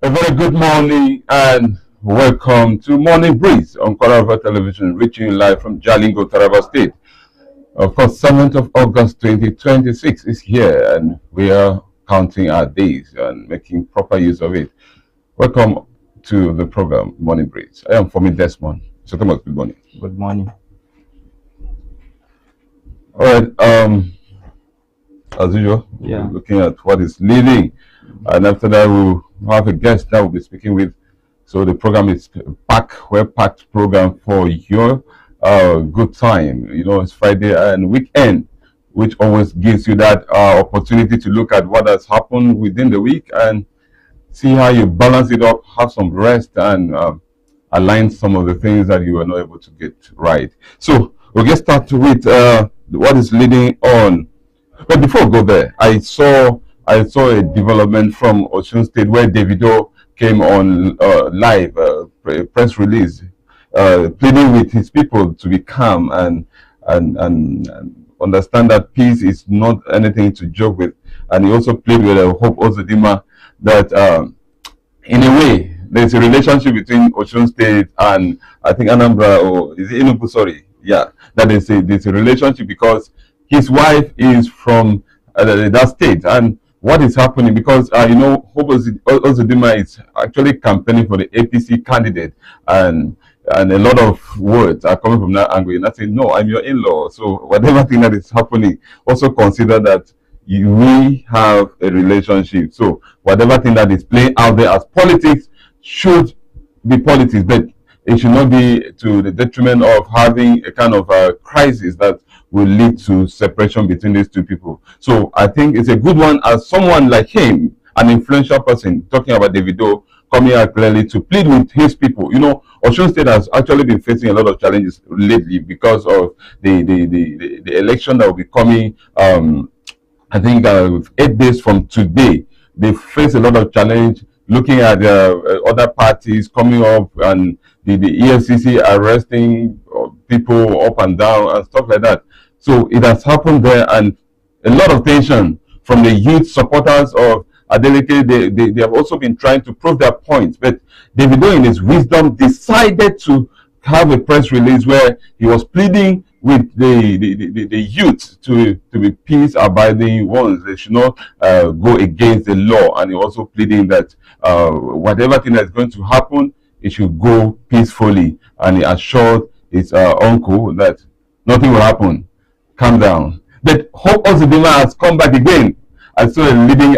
A very good morning and welcome to Morning Breeze on Kwararafa Television, reaching you live from Jalingo, Taraba State. Of course, 7th of August 2026 is here and we are counting our days and making proper use of it. Welcome to the program, Morning Breeze. I am Fomi Desmond. So Thomas, good morning. Good morning. All right, as usual, we're looking at what is leading. And after that, we'll have a guest that we'll be speaking with. So the program is packed program for your good time. You know, it's Friday and weekend, which always gives you that opportunity to look at what has happened within the week and see how you balance it up, have some rest, and align some of the things that you were not able to get right. So we'll get started with what is leading on. But before we go there, I saw a development from Osun State where Davido came on live, press release, pleading with his people to be calm and understand that peace is not anything to joke with. And he also played with Hope Ozodima that in a way there's a relationship between Osun State and I think Anambra or is it Enugu? Sorry, yeah, that there's a relationship because his wife is from that state, and what is happening because you know Hope Ozodima is actually campaigning for the APC candidate, and a lot of words are coming from that angle. And I say, no, I'm your in-law, so whatever thing that is happening, also consider that we have a relationship. So whatever thing that is playing out there as politics should be politics, but it should not be to the detriment of having a kind of crisis that will lead to separation between these two people. So I think it's a good one as someone like him, an influential person, talking about Davido, coming out clearly to plead with his people. You know, Osun State has actually been facing a lot of challenges lately because of the election that will be coming. I think 8 days from today, they face a lot of challenge looking at other parties coming up and the EFCC arresting people up and down and stuff like that. So it has happened there, and a lot of tension from the youth supporters of Adeleke. They have also been trying to prove their points, but Davido in his wisdom decided to have a press release where he was pleading with the youth to be peace abiding ones. They should not go against the law, and he also pleading that whatever thing that's going to happen, it should go peacefully, and he assured his uncle that nothing will happen. Calm down. But Hope Ozodima has come back again. I saw a leading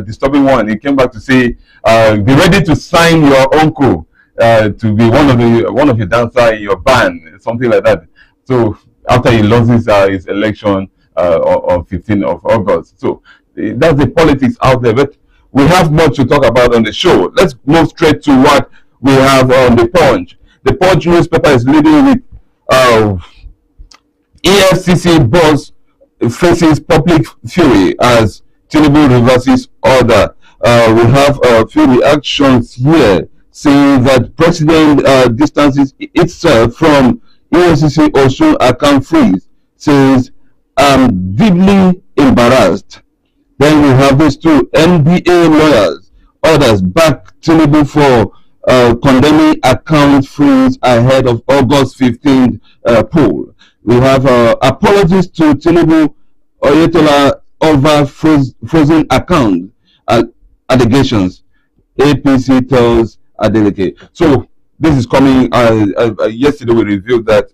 disturbing one. He came back to say, be ready to sign your uncle to be one of your dancers in your band, something like that. So after he loses his election on 15th of August. So that's the politics out there. But we have much to talk about on the show. Let's move straight to what we have on the Punch. The Punch newspaper is leading with EFCC boss faces public fury as Tinubu reverses order. We have a few reactions here saying that President distances itself from EFCC Osun account freeze. Says, I'm deeply embarrassed. Then we have these two NBA lawyers, others back Tinubu for condemning account freeze ahead of August 15th poll. We have apologies to Tinubu Oyetola over frozen account allegations. APC tells Adeleke. So this is coming. Yesterday we revealed that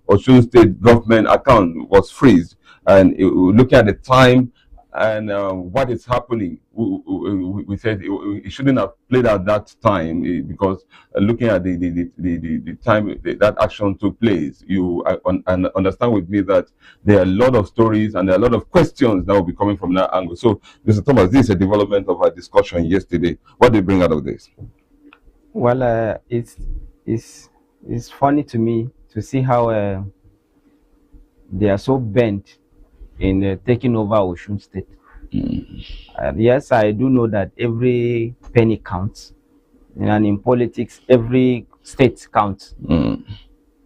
Osun State government account was freezed, and looking at the time and what is happening, we said it shouldn't have played out that time because looking at the time that action took place, you understand with me that there are a lot of stories and there are a lot of questions that will be coming from that angle. So, Mr. Thomas, this is a development of our discussion yesterday. What do you bring out of this? Well, it's funny to me to see how they are so bent in taking over Osun State. Yes, I do know that every penny counts, and in politics, every state counts.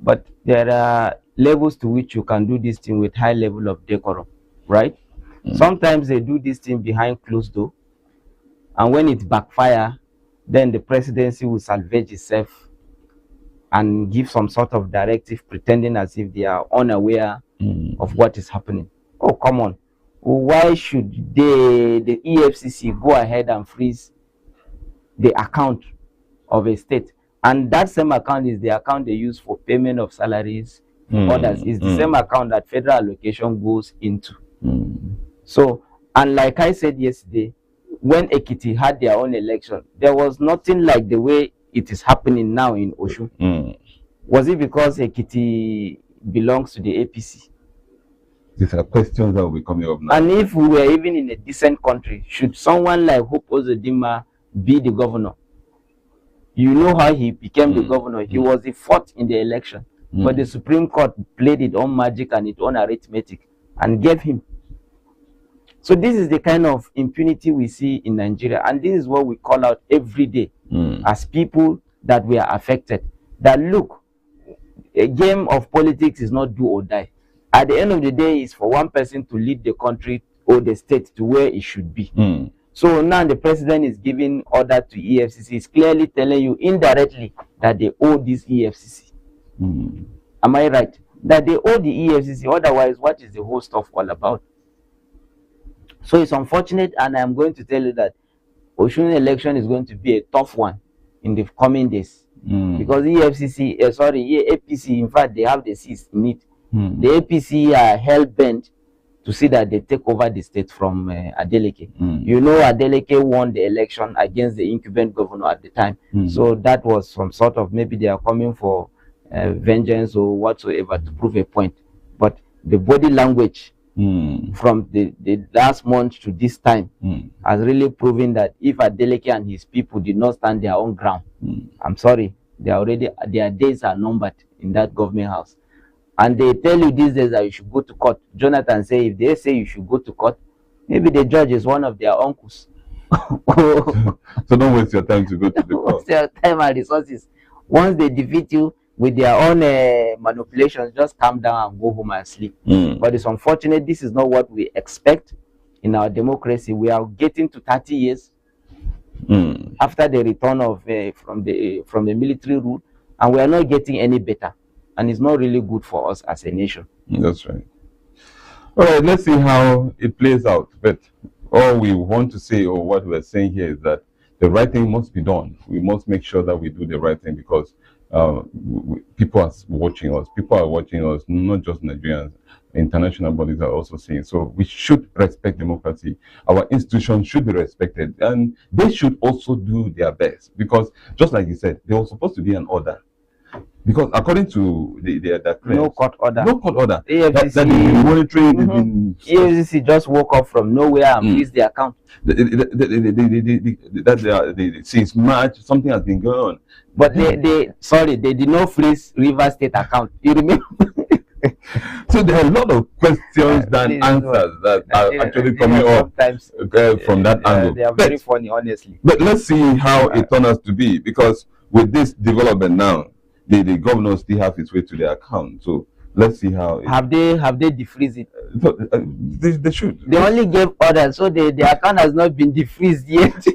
But there are levels to which you can do this thing with high level of decorum, right? Sometimes they do this thing behind closed door, and when it backfire, then the presidency will salvage itself and give some sort of directive, pretending as if they are unaware of what is happening. Oh, come on. Why should the EFCC go ahead and freeze the account of a state? And that same account is the account they use for payment of salaries, others. It's the same account that federal allocation goes into. So, and like I said yesterday, when Ekiti had their own election, there was nothing like the way it is happening now in Osun. Was it because Ekiti belongs to the APC? These are questions that will be coming up now. And if we were even in a decent country, should someone like Hope Uzodinma be the governor? You know how he became the governor. He was the fourth in the election. But the Supreme Court played its own magic and its own arithmetic and gave him. So this is the kind of impunity we see in Nigeria. And this is what we call out every day as people that we are affected. That look, a game of politics is not do or die. At the end of the day, it's for one person to lead the country or the state to where it should be. So now the president is giving order to EFCC. He's clearly telling you indirectly that they owe this EFCC. Am I right? That they owe the EFCC. Otherwise, what is the whole stuff all about? So it's unfortunate, and I'm going to tell you that Osun election is going to be a tough one in the coming days. Because EFCC, APC, in fact, they have the seats in it. The APC are hell-bent to see that they take over the state from Adeleke. You know, Adeleke won the election against the incumbent governor at the time. So that was some sort of, maybe they are coming for vengeance or whatsoever to prove a point. But the body language from the last month to this time has really proven that if Adeleke and his people did not stand their own ground, I'm sorry, their days are numbered in that government house. And they tell you these days that you should go to court. Jonathan say if they say you should go to court, maybe the judge is one of their uncles. So don't waste your time to go to the court. Waste your time and resources. Once they defeat you with their own manipulations, just calm down and go home and sleep. But it's unfortunate. This is not what we expect in our democracy. We are getting to 30 years after the return of from the military rule, and we are not getting any better. And it's not really good for us as a nation. That's right. All right, let's see how it plays out. But all we want to say, or what we're saying here, is that the right thing must be done. We must make sure that we do the right thing, because people are watching us. People are watching us, not just Nigerians. International bodies are also saying. So we should respect democracy. Our institutions should be respected. And they should also do their best. Because, just like you said, there was supposed to be an order. Because according to the claims, no court order. No court order. AFCC, that they've been monitoring. EFCC just woke up from nowhere and freeze the account. Since March, something has been going on. But they did not freeze River State account. You remember? So there are a lot of questions and answers that are actually coming up from that angle. They are very funny, honestly. But let's see how it turns out to be, because with this development now, the governor still have his way to their account. So let's see how. Have they defreezed it? They should. They only gave orders, so the account has not been defreezed yet.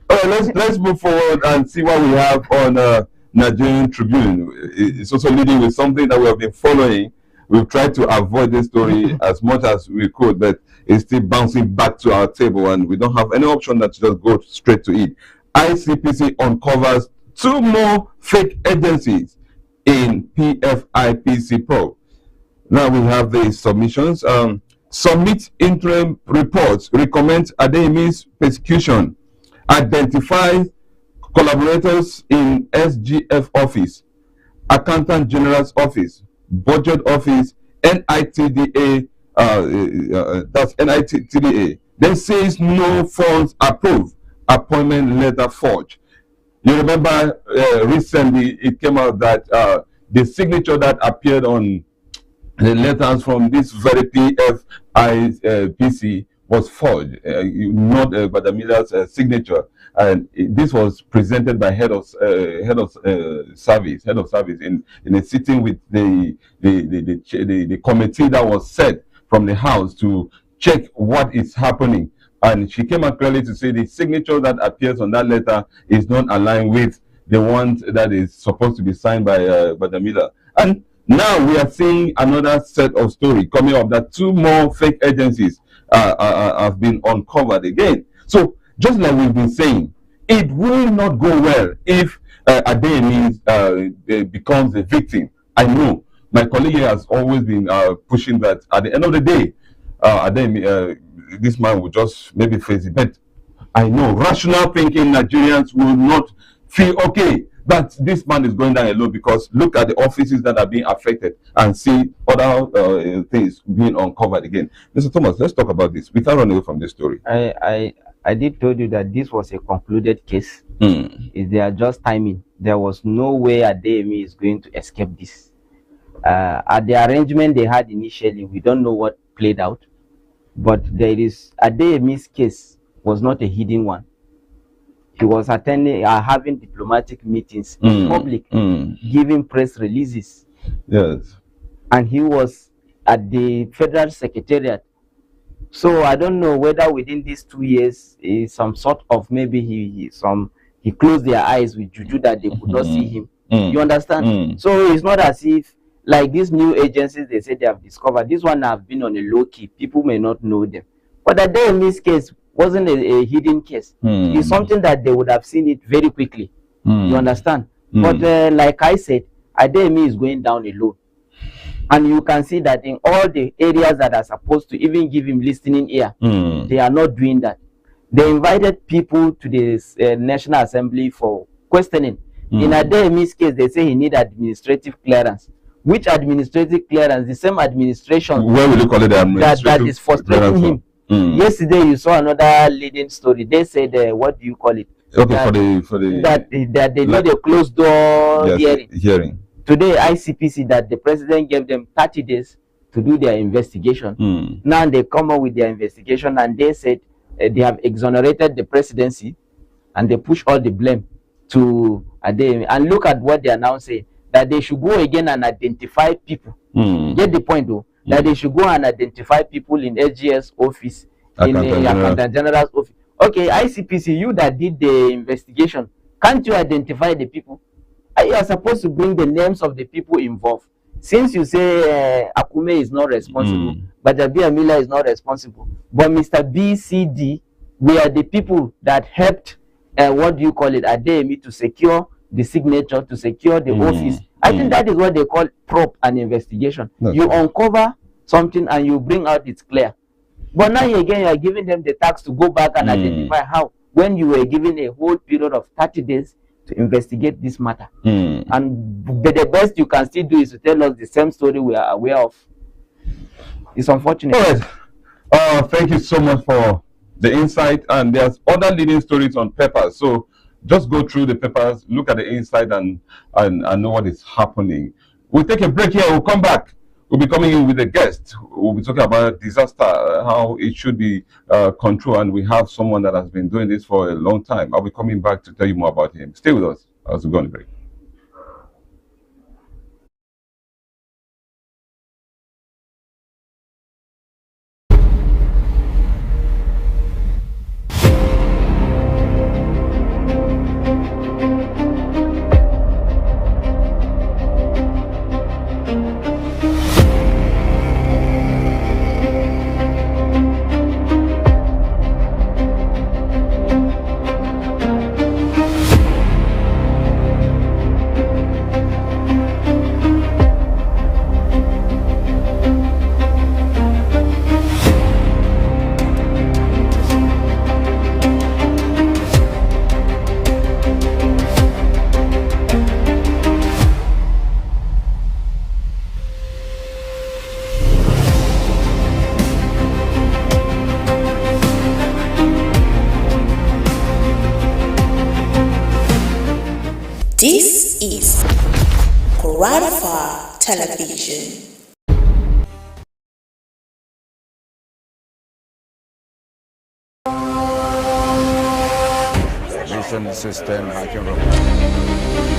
All right, let's move forward and see what we have on Nigerian Tribune. It's also leading with something that we have been following. We've tried to avoid this story as much as we could, but it's still bouncing back to our table, and we don't have any option that to just go straight to it. ICPC uncovers 2 more fake agencies in PFIPC probe. Now we have the submissions. Submit interim reports, recommend Adeyemi's persecution, identify collaborators in SGF office, Accountant General's office, Budget office, NITDA, that's NITDA. Then says no funds approved, appointment letter forged. You remember recently it came out that the signature that appeared on the letters from this very PFIPC was forged, not Badamila's signature, and this was presented by head of service in a sitting with the committee that was set from the house to check what is happening. And she came out clearly to say the signature that appears on that letter is not aligned with the one that is supposed to be signed by Badamila. And now we are seeing another set of story coming up that two more fake agencies have been uncovered again. So just like we've been saying, it will not go well if Adeyemi becomes a victim. I know my colleague here has always been pushing that at the end of the day, Adeyemi, this man will just maybe face it. But I know rational thinking Nigerians will not feel okay that this man is going down alone, because look at the offices that are being affected and see other things being uncovered again. Mr. Thomas, let's talk about this. We can't run away from this story. I did told you that this was a concluded case. They are just timing. There was no way Adeyemi is going to escape this. At the arrangement they had initially, we don't know what played out, but there is Adeyemi's case was not a hidden one. He was attending, having diplomatic meetings in public, giving press releases. Yes, and he was at the Federal Secretariat. So I don't know whether within these 2 years, some sort of maybe he closed their eyes with juju that they could not see him. You understand? So it's not as if like these new agencies they say they have discovered. This one have been on a low key. People may not know them. But Adeyemi's case wasn't a hidden case. It's something that they would have seen it very quickly. You understand? But like I said, Adeyemi is going down alone. And you can see that in all the areas that are supposed to even give him listening ear, they are not doing that. They invited people to the National Assembly for questioning. In Adeyemi's case, they say he need administrative clearance. Which administrative clearance? The same administration. Where will you call it? That is frustrating him. Yesterday, you saw another leading story. They said, what do you call it? Okay, that, that they need a closed door hearing. Today, ICPC, that the president gave them 30 days to do their investigation. Now they come up with their investigation and they said they have exonerated the presidency and they push all the blame to Adeyemi. And look at what they are now saying, that they should go again and identify people. Get the point though? That they should go and identify people in SGS office, in the Accountant General's office. Okay, ICPC, you that did the investigation, can't you identify the people? You are supposed to bring the names of the people involved. Since you say Akume is not responsible, but Amila is not responsible, but Mr. BCD, we are the people that helped, what do you call it, Adeyemi, to secure the signature, to secure the office. I think that is what they call probe and investigation. You uncover something and you bring out it's clear. But now again, you are giving them the task to go back and identify how, when you were given a whole period of 30 days to investigate this matter. And the best you can still do is to tell us the same story we are aware of. It's unfortunate. All right. Thank you so much for the insight. And there's other leading stories on papers. So just go through the papers, look at the inside and know what is happening. We'll take a break here. We'll come back. We'll be coming in with a guest. We'll be talking about disaster, how it should be controlled. And we have someone that has been doing this for a long time. I'll be coming back to tell you more about him. Stay with us as we go on the break. This is Kwararafa Television. Mission system hacking report.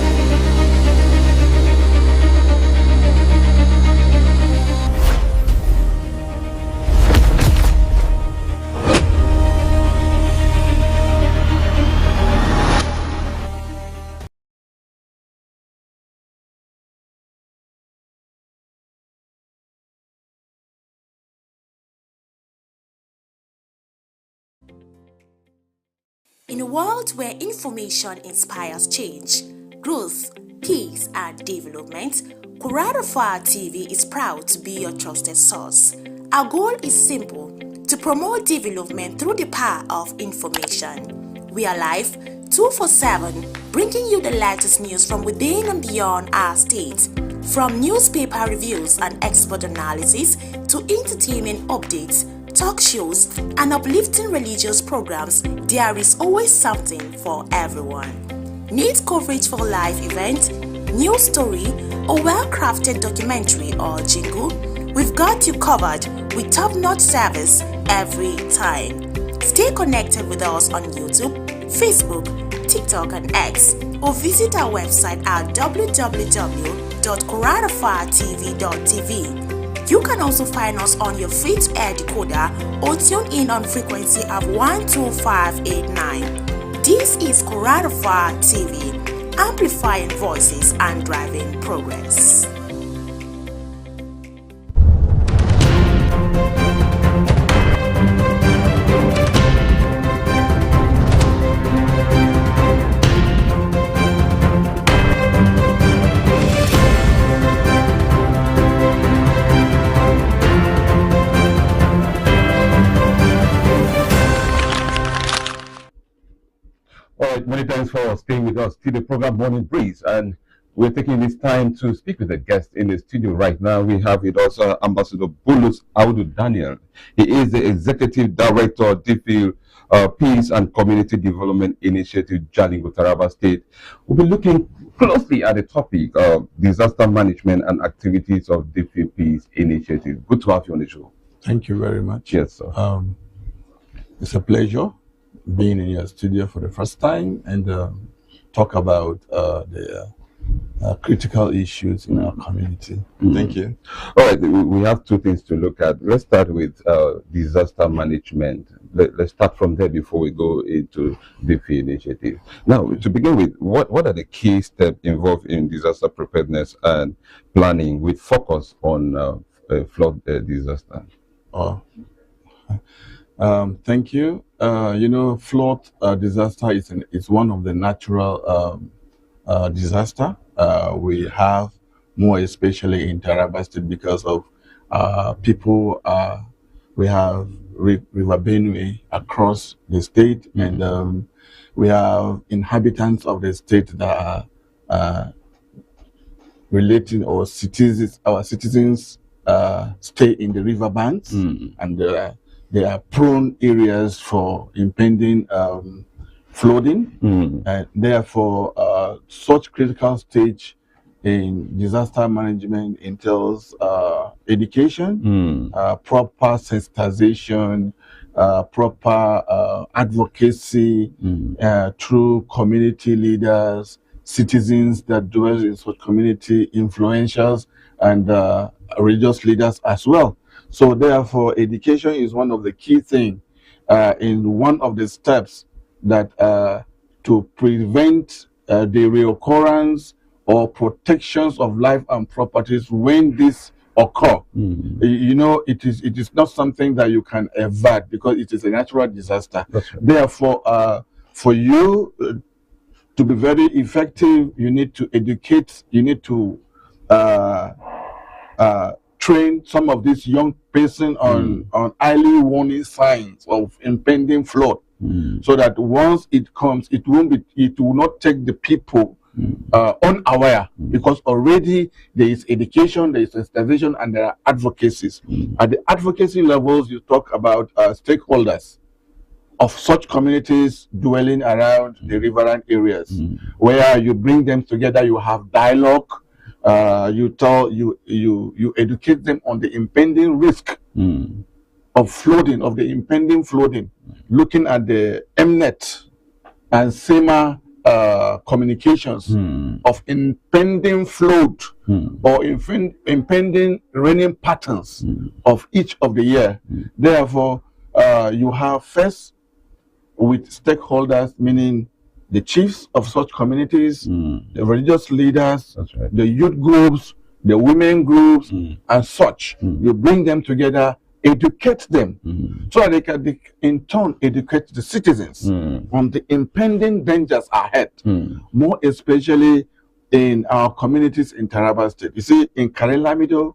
In a world where information inspires change, growth, peace, and development, Kwararafa TV is proud to be your trusted source. Our goal is simple: to promote development through the power of information. We are live 24/7, bringing you the latest news from within and beyond our state. From newspaper reviews and expert analysis to entertainment updates, talk shows, and uplifting religious programs, there is always something for everyone. Need coverage for live event, news story, or well-crafted documentary or jingle? We've got you covered with top-notch service every time. Stay connected with us on YouTube, Facebook, TikTok, and X, or visit our website at www.kwararafatv.tv. You can also find us on your free-to-air decoder or tune in on frequency of 12589. This is Kwararafa TV, amplifying voices and driving progress. All right, many thanks for staying with us till the program Morning Breeze, and we're taking this time to speak with a guest in the studio right now. We have with us Ambassador Bulus Audu Daniel. He is the Executive Director of DFIL Peace and Community Development Initiative, Jalingo, Taraba State. We'll be looking closely at the topic of disaster management and activities of DFIL Peace Initiative. Good to have you on the show. Thank you very much. Yes, sir. It's a pleasure being in your studio for the first time and talk about the critical issues in our community. Thank you. All right, we have two things to look at. Let's start with disaster management. Let's start from there before we go into the DFIL initiative. Now, to begin with, what are the key steps involved in disaster preparedness and planning with focus on flood disaster? Thank you. Flood disaster is one of the natural disaster we have, more especially in Taraba State, because of people. We have River Benue across the state, and we have inhabitants of the state that are relating, or citizens. Our citizens stay in the riverbanks, and they are prone areas for impending flooding, and therefore such critical stage in disaster management entails education, proper sensitization, proper advocacy through community leaders, citizens that dwell in such community, influencials, and religious leaders as well. So therefore, education is one of the key things in one of the steps that to prevent the reoccurrence or protections of life and properties when this occur. It is not something that you can avert because it is a natural disaster. That's right. Therefore, for you to be very effective, you need to educate, you need to train some of these young person on early warning signs of impending flood, so that once it comes, it will not take the people unaware, because already there is education, there is sensitization, and there are advocacies. At the advocacy levels, you talk about stakeholders of such communities dwelling around the riverine areas, where you bring them together, you have dialogue. You educate them on the impending risk of flooding, of the impending flooding, looking at the Mnet and SEMA communications of impending flood or impending raining patterns of each of the year. Therefore, you have first with stakeholders, meaning the chiefs of such communities, the religious leaders, That's right. the youth groups, the women groups, and such. You bring them together, educate them so that they can in turn educate the citizens on the impending dangers ahead, more especially in our communities in Taraba State. You see, in Karelamido,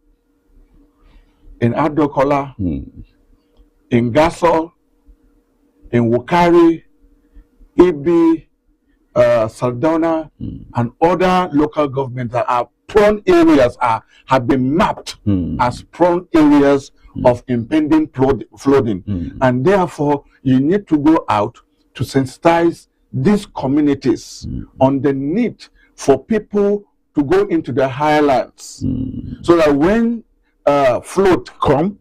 in Adokola, in Gasol, in Wukari, Ibi, Saldana, and other local governments that are prone areas have been mapped as prone areas of impending flooding. And therefore, you need to go out to sensitize these communities on the need for people to go into the higher lands so that when flood come,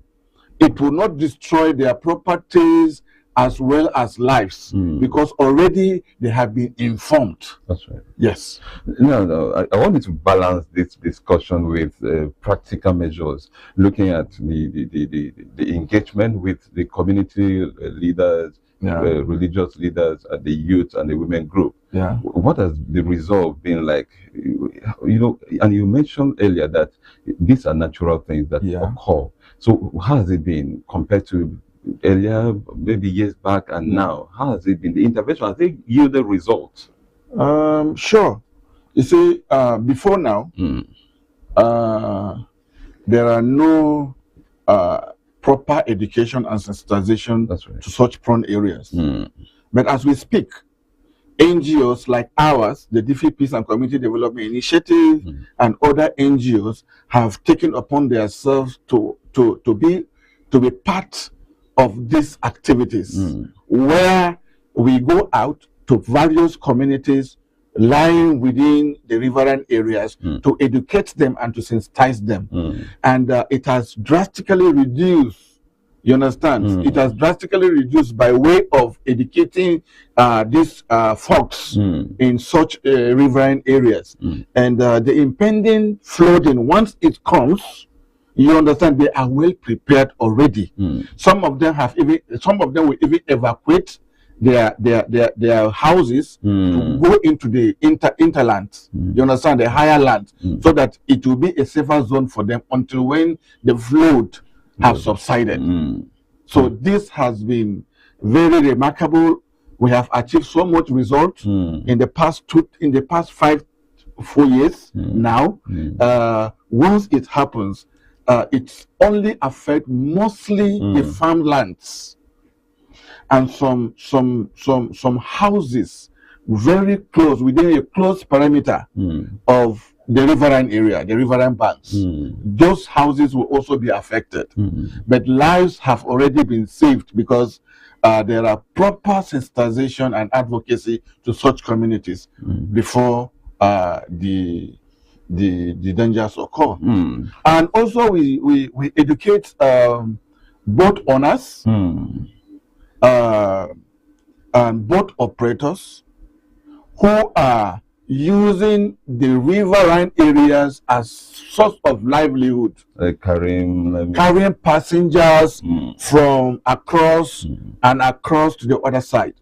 it will not destroy their properties as well as lives, because already they have been informed. That's right. Yes. No, I wanted to balance this discussion with practical measures, looking at the engagement with the community leaders, religious leaders, the youth and the women group. Yeah. What has the result been like? And you mentioned earlier that these are natural things that occur. So how has it been compared to earlier, maybe years back, and now? How has it been? The intervention, has it yielded results? Sure. You see, before now, there are no proper education and sensitization to such prone areas. But as we speak, NGOs like ours, the DFI Peace and Community Development Initiative, and other NGOs have taken upon themselves to be part of these activities, where we go out to various communities lying within the riverine areas to educate them and to sensitize them. And it has drastically reduced, you understand? It has drastically reduced by way of educating these folks in such riverine areas. And the impending flooding, once it comes, you understand, they are well prepared already. Some of them will even evacuate their houses to go into the interland. You understand, the higher land, so that it will be a safer zone for them until when the flood have subsided. So this has been very remarkable. We have achieved so much result in the past 4 years now. Once it happens, it only affects mostly the farmlands and some houses very close, within a close perimeter of the riverine area, the riverine banks. Those houses will also be affected. But lives have already been saved because there are proper sensitization and advocacy to such communities before the dangers occur. And also we educate boat owners and boat operators who are using the riverine areas as source of livelihood, carrying passengers from across and across to the other side.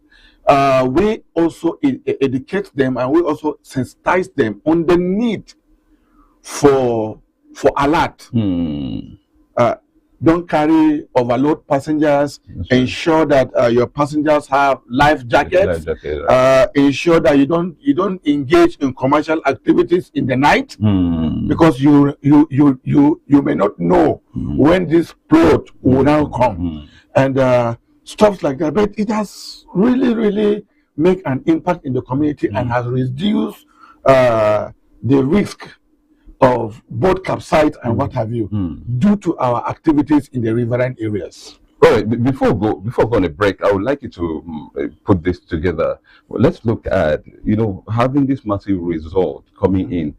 We also educate them, and we also sensitize them on the need for alert. Don't carry overload passengers. Ensure that your passengers have life jackets. Ensure that you don't engage in commercial activities in the night, because you may not know when this flood will now come, and stuff like that. But it has really made an impact in the community and has reduced the risk of boat capsize and what have you, due to our activities in the riverine areas. All right, before we go on a break, I would like you to put this together. Well, let's look at, having this massive result coming in,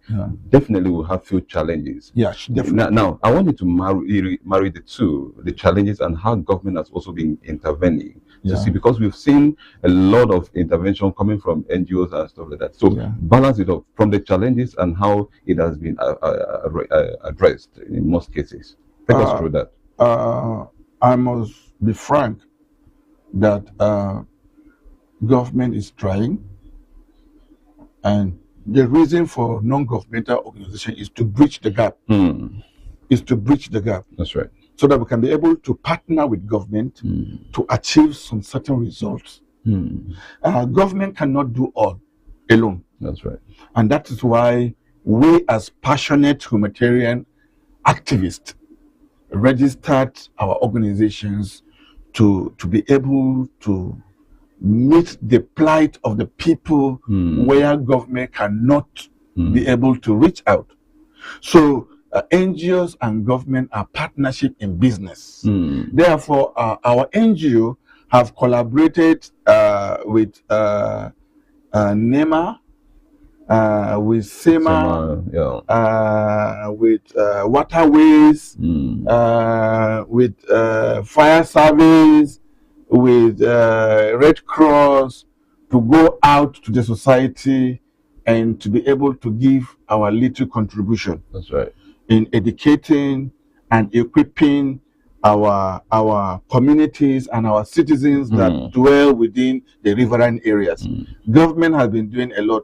definitely will have few challenges. Yeah, definitely. Now, I want you to marry the two, the challenges and how government has also been intervening. To see, because we've seen a lot of intervention coming from NGOs and stuff like that. So balance it up from the challenges and how it has been addressed in most cases. Take us through that. I must be frank that government is trying, and the reason for non-governmental organization is to bridge the gap. That's right. so that we can be able to partner with government to achieve some certain results. Government cannot do all alone. That's right. And that is why we, as passionate humanitarian activists, registered our organizations to be able to meet the plight of the people where government cannot be able to reach out. So NGOs and government are partnership in business. Therefore, our NGO have collaborated with NEMA, with SEMA, with waterways, with fire service, with Red Cross, to go out to the society and to be able to give our little contribution. That's right. In educating and equipping our communities and our citizens that dwell within the riverine areas. Government has been doing a lot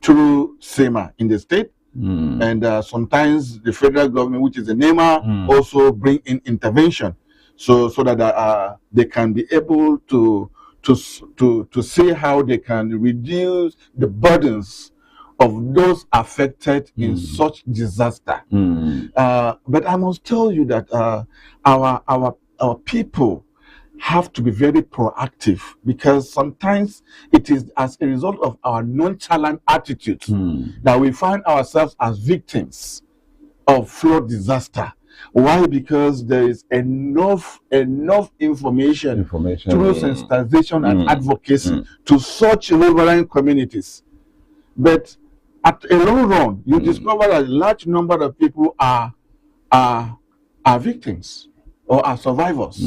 through SEMA in the state, and sometimes the federal government, which is the NEMA, also bring in intervention, so that they can be able to see how they can reduce the burdens of those affected in such disaster. But I must tell you that our people have to be very proactive, because sometimes it is as a result of our nonchalant attitude that we find ourselves as victims of flood disaster. Why? Because there is enough information through sensitization and advocacy to such riverine communities. But at a long run, you discover that a large number of people are victims or are survivors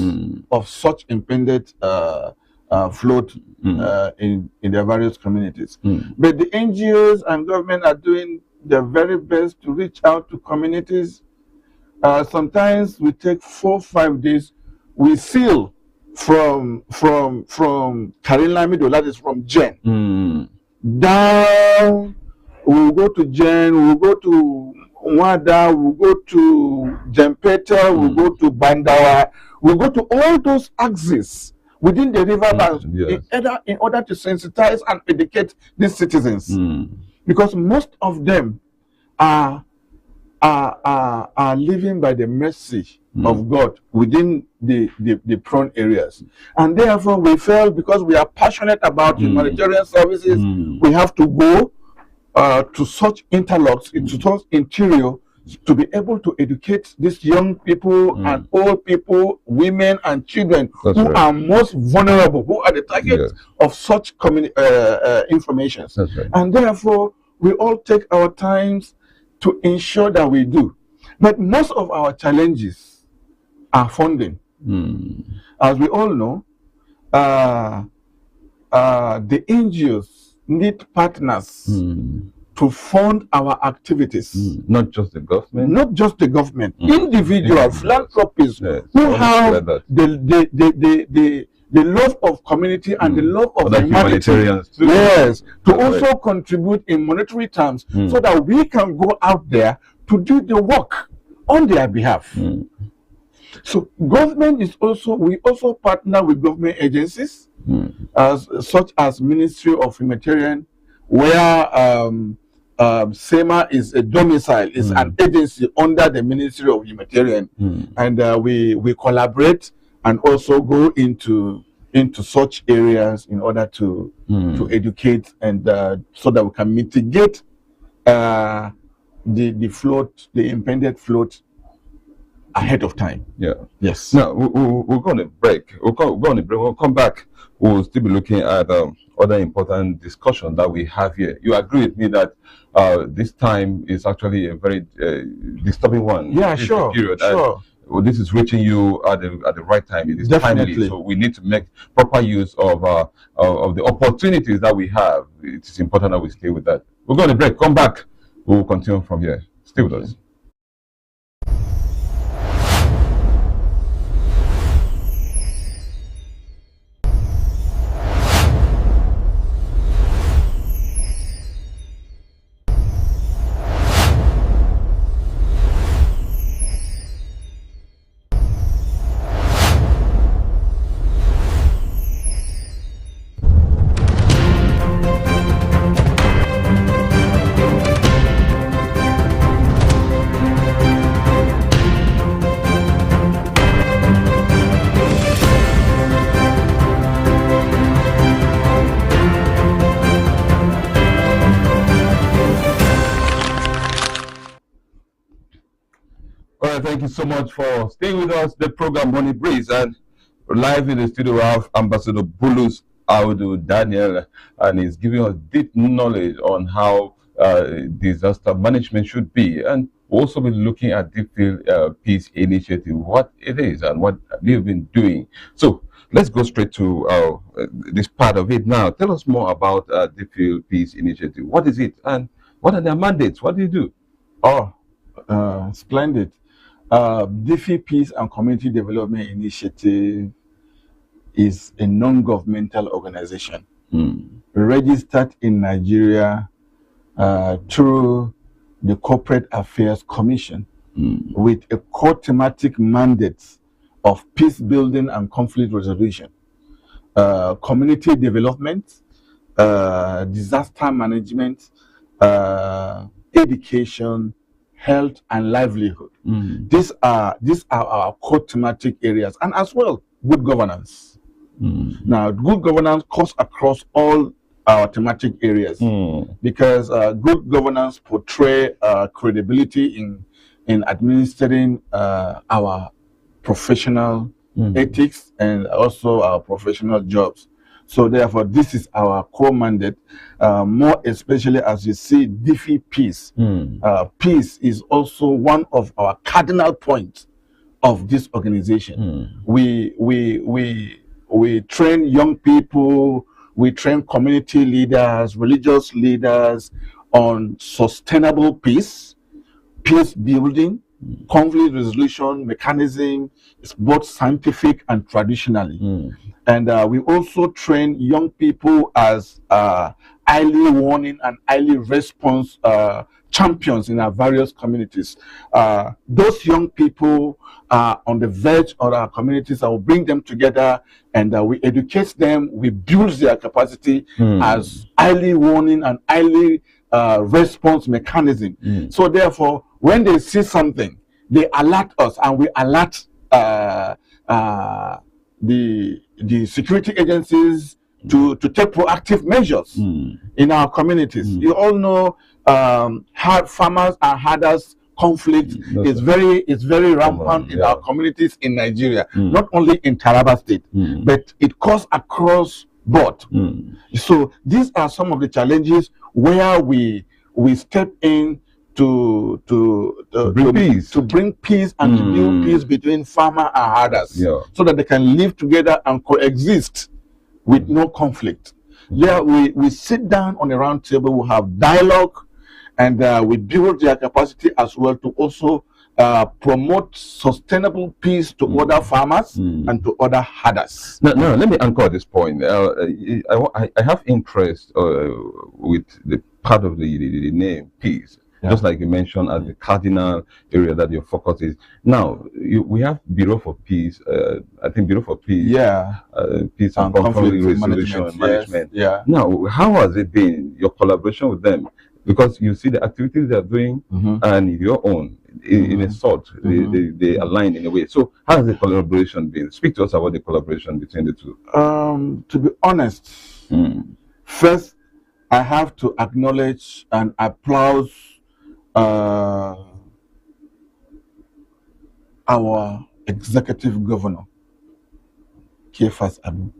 of such impended flood in their various communities. But the NGOs and government are doing their very best to reach out to communities. Sometimes we take 4 or 5 days. We sail from Karilamido, that is from Jen, down. We'll go to Jen, we'll go to Wada, we'll go to Jempeta, we'll go to Bandawa, we'll go to all those axes within the river banks in order to sensitize and educate these citizens. Because most of them are living by the mercy of God within the prone areas. And therefore we felt, because we are passionate about humanitarian services, we have to go to such interlocks, into such interior, to be able to educate these young people and old people, women and children who are most vulnerable, who are the target of such information. And therefore, we all take our times to ensure that we do. But most of our challenges are funding. As we all know, the NGOs need partners to fund our activities. Not just the government. Not just the government. Individual philanthropists who have the love of community and the love of humanity. Yes, to also contribute in monetary terms, so that we can go out there to do the work on their behalf. So government is also, we also partner with government agencies, such as Ministry of Humanitarian, where SEMA is a domicile, is an agency under the Ministry of Humanitarian, and we collaborate and also go into such areas in order to educate and so that we can mitigate the flood, the impended flood, ahead of time. Yes. Now we'll go on a break. We'll come back. We'll still be looking at other important discussion that we have here. You agree with me that this time is actually a very disturbing one? Yeah, sure. Well, this is reaching you at the right time. It is timely, so we need to make proper use of the opportunities that we have. It is important that we stay with that. We'll go on a break. Come back. We'll continue from here. Stay with us. thank you so much for staying with us. The program Money Breeze, and live in the studio we have Ambassador Bulus Audu Daniel, and he's giving us deep knowledge on how disaster management should be, and we'll also be looking at the Field Peace Initiative, what it is and what they've been doing. So let's go straight to this part of it now. Tell us more about the Field Peace Initiative. What is it, and what are their mandates? What do you do? Oh, splendid. DFI Peace and Community Development Initiative is a non-governmental organization registered in Nigeria through the Corporate Affairs Commission with a core thematic mandate of peace building and conflict resolution, community development, disaster management, education, health, and livelihood. These are our core thematic areas, and as well good governance. Now, good governance cuts across all our thematic areas because good governance portray credibility in administering our professional ethics and also our professional jobs. So therefore, this is our core mandate, more especially as you see DFI Peace. Peace is also one of our cardinal points of this organization. We train young people, we train community leaders, religious leaders on sustainable peace, peace building, conflict resolution mechanism, is both scientific and traditionally. And we also train young people as early warning and early response champions in our various communities. Those young people are on the verge of our communities. I will bring them together and we educate them. We build their capacity as early warning and early response mechanism. So therefore, when they see something, they alert us, and we alert the security agencies to take proactive measures in our communities. You all know hard farmers and herders conflict is very rampant in our communities in Nigeria, not only in Taraba State, but it goes across board. So these are some of the challenges where we step in to bring peace and to build peace between farmer and herders, so that they can live together and coexist with no conflict. We sit down on a round table, we have dialogue, and we build their capacity as well to also promote sustainable peace to other farmers and to other herders. No, let me anchor this point. I have interest with the part of the name peace. Just like you mentioned as the cardinal area that your focus is. Now, we have Bureau for Peace, I think Bureau for Peace. Peace and Conflict Resolution Management. Now, how has it been, your collaboration with them? Because you see the activities they are doing and your own, in a sort, they align in a way. So how has the collaboration been? Speak to us about the collaboration between the two. To be honest, first, I have to acknowledge and applaud our executive governor, Kefas Abu,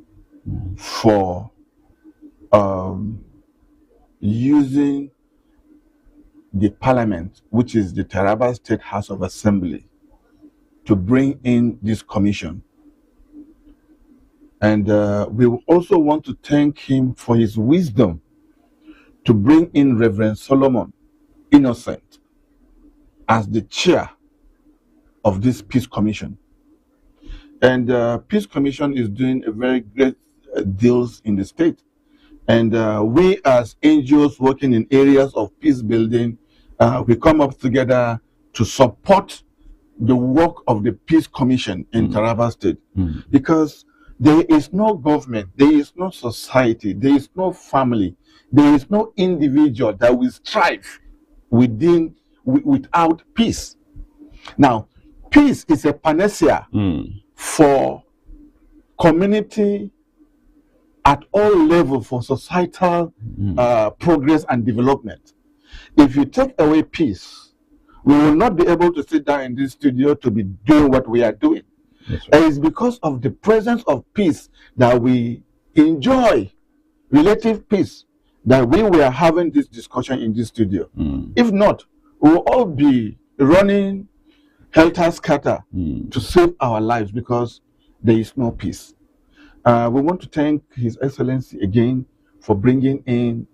for using the parliament, which is the Taraba State House of Assembly, to bring in this commission. And we also want to thank him for his wisdom to bring in Reverend Solomon Innocent as the chair of this Peace Commission. And Peace Commission is doing a very great deals in the state. And we as NGOs working in areas of peace building, we come up together to support the work of the Peace Commission in Taraba State. Because there is no government, there is no society, there is no family, there is no individual that will strive without peace. Now, peace is a panacea for community at all levels, for societal progress and development. If you take away peace, we will not be able to sit down in this studio to be doing what we are doing. That's And it's because of the presence of peace that we enjoy, relative peace, that we were having this discussion in this studio. If not, we will all be running helter-skelter to save our lives because there is no peace. We want to thank His Excellency again for bringing in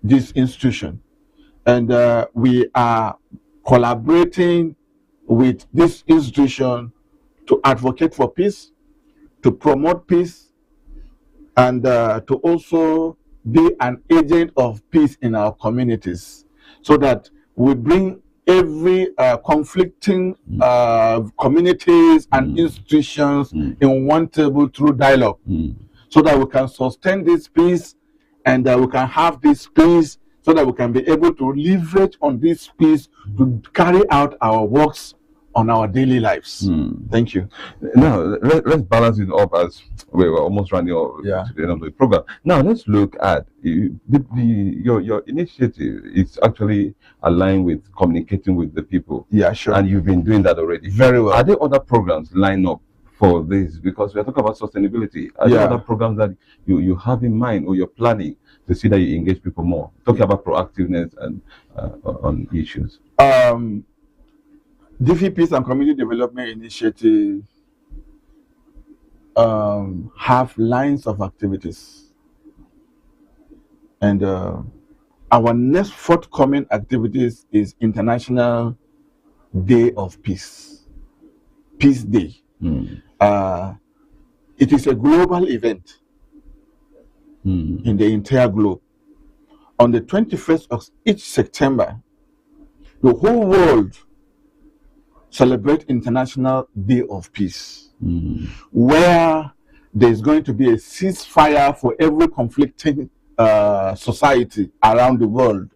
this institution. And we are collaborating with this institution to advocate for peace, to promote peace, and to also be an agent of peace in our communities, so that we bring every conflicting communities and institutions in one table through dialogue, so that we can sustain this peace, and we can have this peace, so that we can be able to leverage on this peace to carry out our works on our daily lives. Thank you. Now, let's balance it up as we're almost running to the end of the program. Now, let's look at your initiative is actually aligned with communicating with the people. Yeah, sure. And you've been doing that already. Very well. Are there other programs lined up for this? Because we are talking about sustainability. Are there other programs that you have in mind or you're planning to see that you engage people more? Talking about proactiveness and on issues. DV Peace and Community Development Initiative have lines of activities, and our next forthcoming activities is International Day of Peace, Peace Day. It is a global event in the entire globe. On the 21st of each September, the whole world celebrate International Day of Peace, where there's going to be a ceasefire for every conflicting society around the world.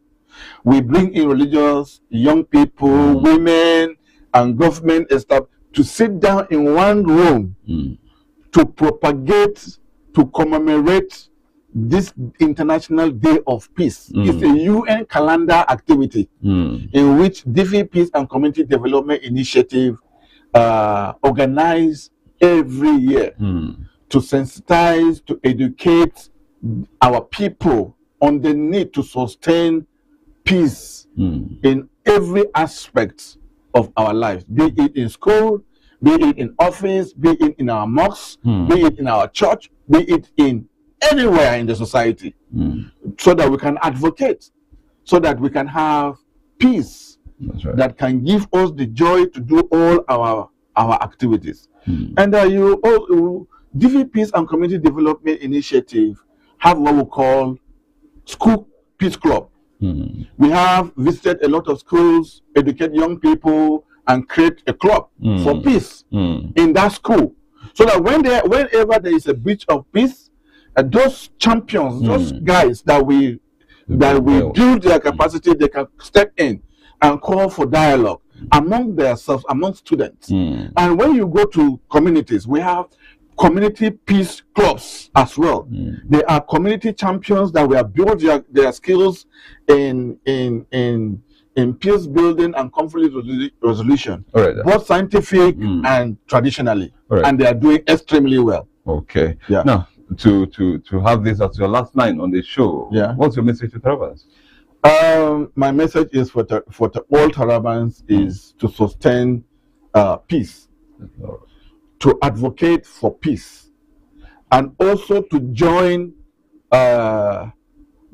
We bring in religious, young people, women, and government staff to sit down in one room to propagate, to commemorate this International Day of Peace. It's a UN calendar activity in which DV Peace and Community Development Initiative organize every year to sensitize, to educate our people on the need to sustain peace in every aspect of our lives, be it in school, be it in office, be it in our mosques, be it in our church, be it in anywhere in the society, so that we can advocate, so that we can have peace that can give us the joy to do all our activities. And DV Peace and Community Development Initiative have what we call School Peace Club. We have visited a lot of schools, educate young people, and create a club for peace in that school, so that whenever there is a breach of peace, those champions, those guys that we build their capacity, they can step in and call for dialogue among themselves, among students. And when you go to communities, we have community peace clubs as well. They are community champions that we have built their skills in peace building and conflict resolution, both scientific and traditionally, and they are doing extremely well. Okay. Now, to have this as your last line on the show, what's your message to Tarabans? My message is for all Tarabans is to sustain peace, to advocate for peace, and also to join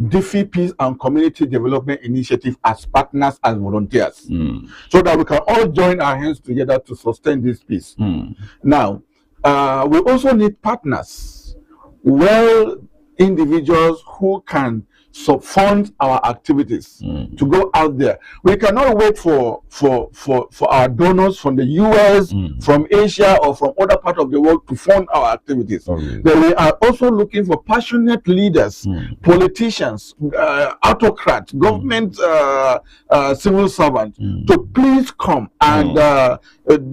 DV Peace and Community Development Initiative as partners and volunteers, so that we can all join our hands together to sustain this peace. Now, we also need partners, individuals who can fund our activities to go out there. We cannot wait for our donors from the US, from Asia, or from other parts of the world to fund our activities. But we are also looking for passionate leaders, politicians, autocrats, government civil servants to please come and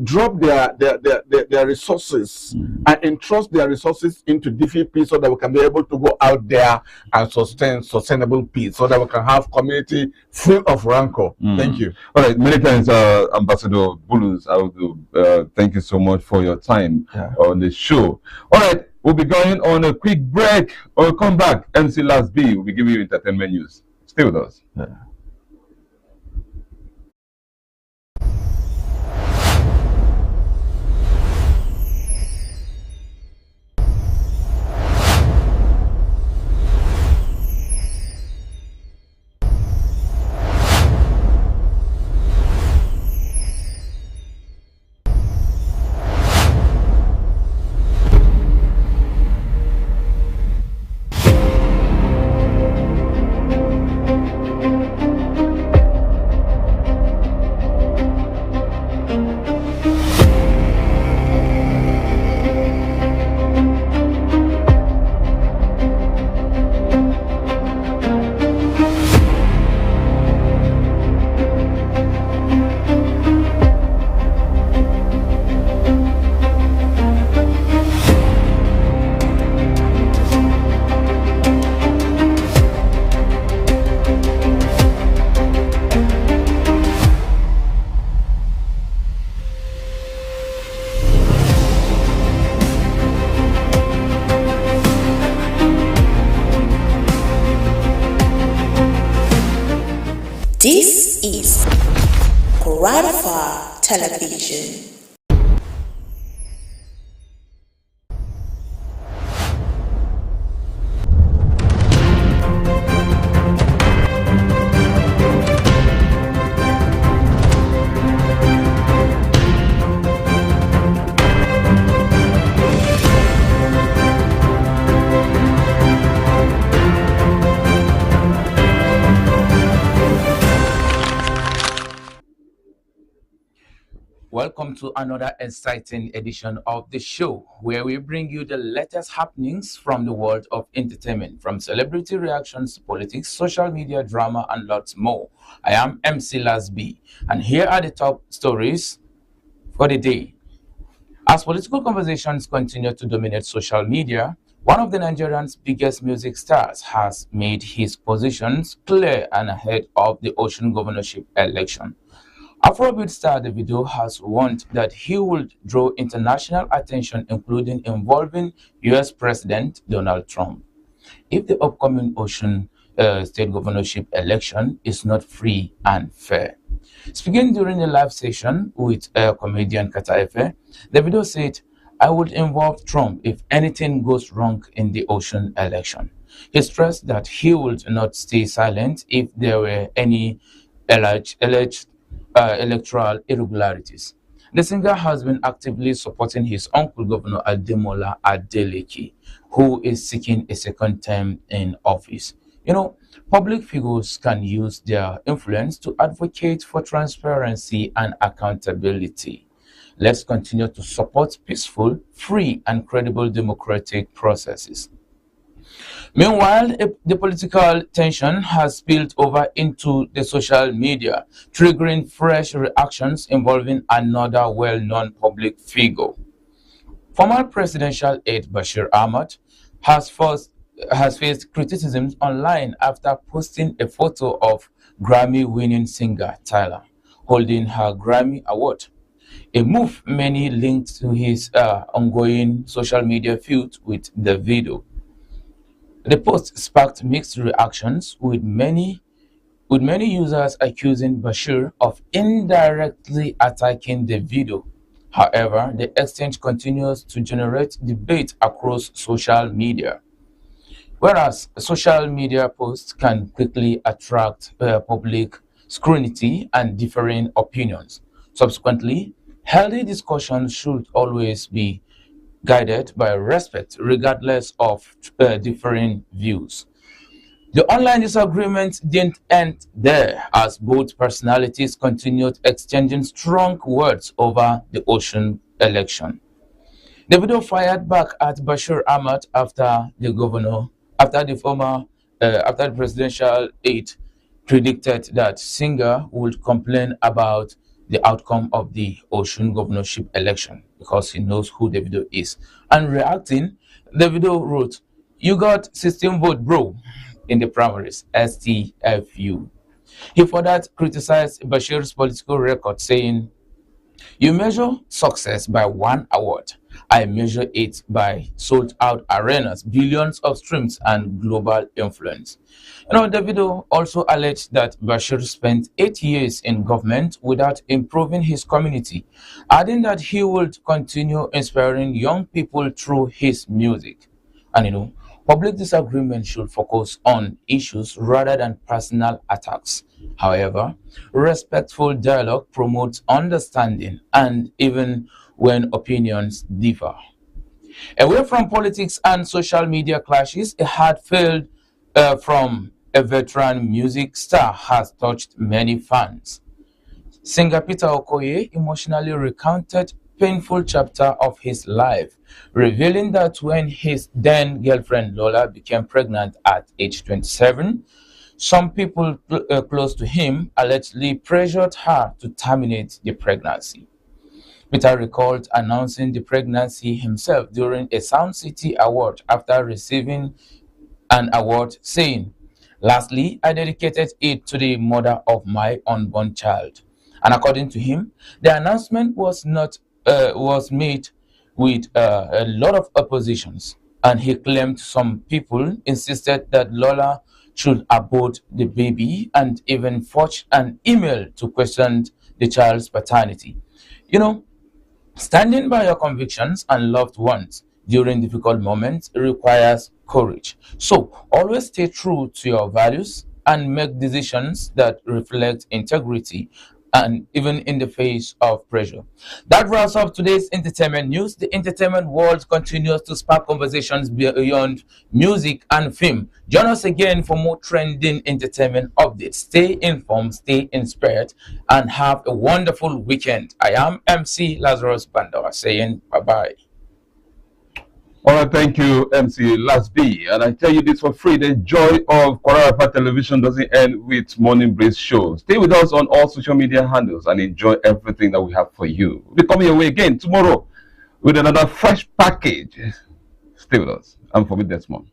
drop their resources and entrust their resources into DV Peace, so that we can be able to go go out there and sustain sustainable peace so that we can have community free of rancor. Thank you. All right, many thanks, Ambassador Bulus. I would thank you so much for your time on the show. All right, we'll be going on a quick break. We'll come back. MC Last B will be giving you entertainment news. Stay with us. This is Kwararafa Television. Welcome to another exciting edition of the show where we bring you the latest happenings from the world of entertainment, from celebrity reactions, politics, social media, drama, and lots more. I am MC Lasby, and here are the top stories for the day. As political conversations continue to dominate social media, one of the Nigerian's biggest music stars has made his positions clear and ahead of the Osun governorship election. Afrobeat star Davido has warned that he would draw international attention, including involving U.S. President Donald Trump, if the upcoming Osun state governorship election is not free and fair. Speaking during a live session with comedian Kataife, Davido said, "I would involve Trump if anything goes wrong in the Osun election." He stressed that he would not stay silent if there were any alleged electoral irregularities. The singer has been actively supporting his uncle, Governor Ademola Adeleke, who is seeking a second term in office. You know, public figures can use their influence to advocate for transparency and accountability. Let's continue to support peaceful, free, and credible democratic processes. Meanwhile, the political tension has spilled over into the social media, triggering fresh reactions involving another well-known public figure. Former presidential aide Bashir Ahmad has faced criticisms online after posting a photo of Grammy-winning singer Tyler holding her Grammy award, a move many linked to his ongoing social media feud with Davido. The post sparked mixed reactions, with many users accusing Bashir of indirectly attacking Davido. However, the exchange continues to generate debate across social media. Whereas social media posts can quickly attract public scrutiny and differing opinions. Subsequently, healthy discussions should always be guided by respect, regardless of differing views. The online disagreement didn't end there, as both personalities continued exchanging strong words over the Osun election. Davido fired back at Bashir Ahmad after the presidential aide predicted that singer would complain about the outcome of the Osun governorship election because he knows who Davido is. And reacting, Davido wrote, You got 16 vote bro in the primaries, STFU. He further criticized Bashir's political record, saying, "You measure success by one award. I measure it by sold out arenas, billions of streams, and global influence." Davido also alleged that Bashir spent 8 years in government without improving his community, adding that he would continue inspiring young people through his music. And public disagreement should focus on issues rather than personal attacks. However, respectful dialogue promotes understanding and even when opinions differ. Away from politics and social media clashes, a heartfelt from a veteran music star has touched many fans. Singer Peter Okoye emotionally recounted painful chapter of his life, revealing that when his then girlfriend Lola became pregnant at age 27, some people close to him allegedly pressured her to terminate the pregnancy. Peter recalled announcing the pregnancy himself during a Sound City award after receiving an award, saying, "Lastly, I dedicated it to the mother of my unborn child." And according to him, the announcement was made with a lot of oppositions, and he claimed some people insisted that Lola should abort the baby and even forged an email to question the child's paternity. You know, Standing by your convictions and loved ones during difficult moments requires courage. So always stay true to your values and make decisions that reflect integrity and even in the face of pressure. That wraps up today's entertainment news. The entertainment world continues to spark conversations beyond music and film. Join us again for more trending entertainment updates. Stay informed, stay inspired, and have a wonderful weekend. I am MC Lazarus Bandawa saying bye-bye. All right, thank you, MC Last B. And I tell you this for free, the joy of Kwararafa Television doesn't end with Morning Breeze show. Stay with us on all social media handles and enjoy everything that we have for you. We'll be coming your way again tomorrow with another fresh package. Stay with us. I'm Forbid Desmond.